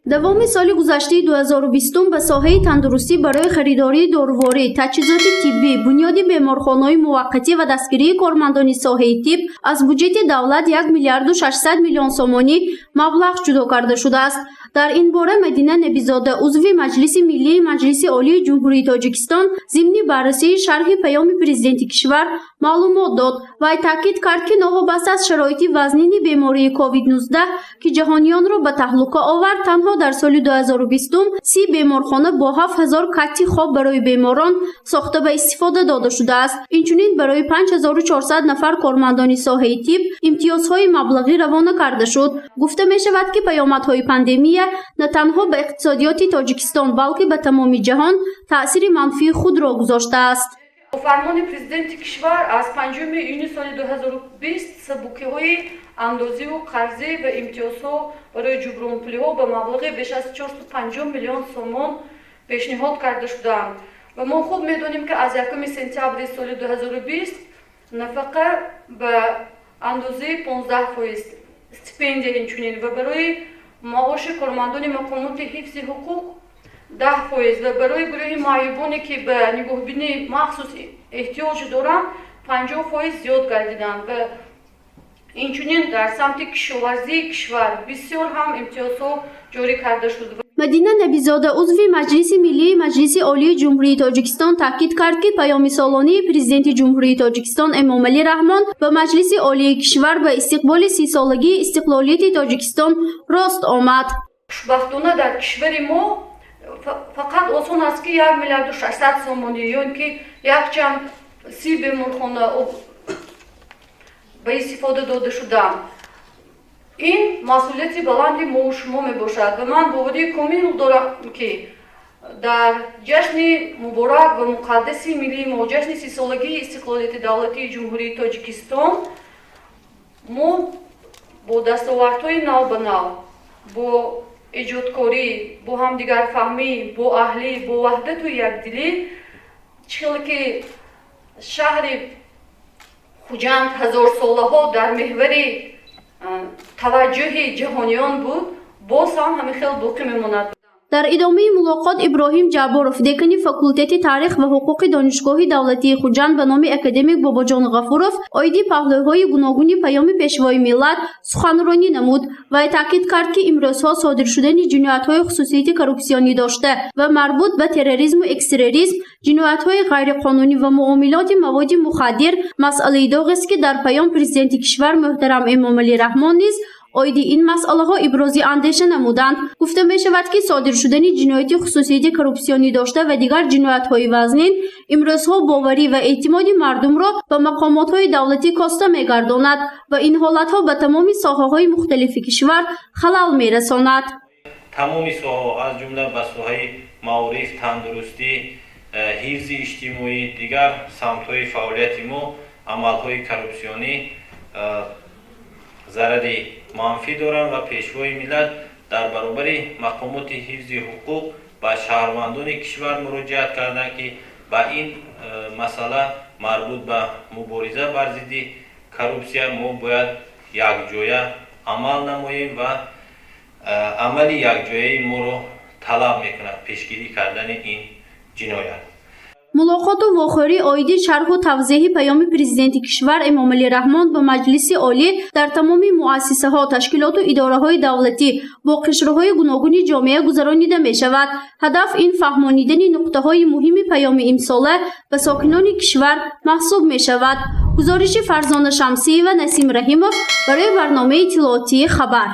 دوام سال گذشته 2020 به ساحه تندرستی برای خریداری داروری، تجهیزات طبی، بنیاد بیمارخانه‌های موقتی و دستگیری کارمندان ساحه طب از بودجه دولت 1 میلیارد و 600 میلیون سومانی مبلغ جدا کرده شده است. در این باره مدینه نبیزاده عضو مجلس ملی مجلس عالی جمهوری تاجیکستان ضمن بررسی شرح پیام پرزیدنت کشور معلومات داد و تاکید کرد که نوابسته از شرایط وزنین بیماری کووید 19 که جهانیان را به تهلکه آورد، تنها در سال 2020 30 بیمارخانه با 7000 کت خواب برای بیماران ساخته به استفاده داده شده است. اینچنین برای 5400 نفر کارمندان ساحه طب امتیازهای مبلغی روانه کرده شد. گفته می شود که پیامدهای پاندمی نه تنها به اقتصادیات تاجیکستان بلکه به تمام جهان تأثیر منفی خود را گذاشته است. فرمان پرزیدنت کشور از 5 ایون سال 2020 سبوکی‌های اندازی و قرضی و امتیازها برای جبران پول‌ها به مبلغ بیش از 450 میلیون سوم پیشنهاد کرده شدند و ما خوب می‌دانیم که از 1 سپتامبر سال 2020 نفقه به اندازه 15% استیپندی اینچنین و برای معاش کارمندان مقامات حفظ حقوق 10% و برای گروه معیوبانی که به نگهبانی مخصوص احتیاج دارند 50% زیاد گردیدند و اینچنین در سمت کشاورزی کشور بسیار هم امتیازها جاری کرده شد. مدینه نبیزاده عضو مجلس ملی مجلس عالی جمهوری تاجیکستان تاکید کرد که پیام سالانه پرزیدنت جمهوری تاجیکستان امامعلی رحمان به مجلس عالی کشور به استقبال 30 سالگی استقلالیت تاجیکستان راست آمد. خوشبختانه در کشور ما فقط آسان است که 1 میلیارد و 600 سومانی یا که یک چند 30 بیمارخانه به استفاده داده شدند. این مسئولیت بلندی ما و شما می باشد و من باوری کامل دارم که در جشن مبارک و مقدس ملی ما، جشن 30 سالگی استقلالیت دولتی جمهوری تاجیکستان، ما با دستاوردهای نو به نو، با ایجادکاری، با همدیگر فهمی، با اهلی، با وحدت و یکدلی، چیزی که شهر خوجند 1000 ساله ها در محور توجه جهانیان بود، باز هم همین خیلی باقی میماند. در ادامه ملاقات ابراهیم جعبارов دکان فاکولته تاریخ و حقوق دانشگاه دولتی خوجند به نام اکادمیک باباجان غفورов آیدی پهلوهای گوناگون پیام پیشوای ملت سخنرانی نمود و تاکید کرد که امروزها صادر شدن جنایت‌های خصوصیت کورپسیونی داشته و مربوط به تروریسم و اکستریسم، جنایت‌های غیرقانونی و معاملات مواد مخدر مسئله داغ است که در پیام پرزیدنت کشور محترم امامعلی رحمان نیز آیدی این مسئله ها ابراز اندیشه نمودند. گفته می شود که صادر شدن جنایت خصوصیت کورپسیونی داشته و دیگر جنایت های وزنین امروزها باوری و اعتماد مردم را به مقامات های دولتی کاسته می گرداند و این حالت ها به تمام ساحه های مختلف کشور خلل می رساند. تمام ساحه از جمله به ساحه معارف، تندرستی، حفظ اجتماعی، دیگر سمت های فعالیت ما، عمل های کورپسیونی ضرر منفی دارند و پیشوای ملت در برابر مقامات حفظ حقوق به شهروندان کشور مراجعت کردند که به این مسئله مربوط به مبارزه بر ضد کورپسیا ما باید یکجایه عمل نماییم و عمل یکجایه ما را طلب میکند پیشگیری کردن این جنایت. ملاقات و واخوری آیدی شرح و توضیح پیام پرزیدنت کشور امامعلی رحمان به مجلس عالی در تمام مؤسسه ها، تشکیلات و اداره های دولتی با قشرهای گوناگون جامعه گذرانیده می شود. هدف این فهمانیدن نقطه های مهم پیام امساله به ساکنان کشور محسوب می شود. گزارش فرزانه شمسی و نسیم رحیمov برای برنامه اطلاعاتی خبر.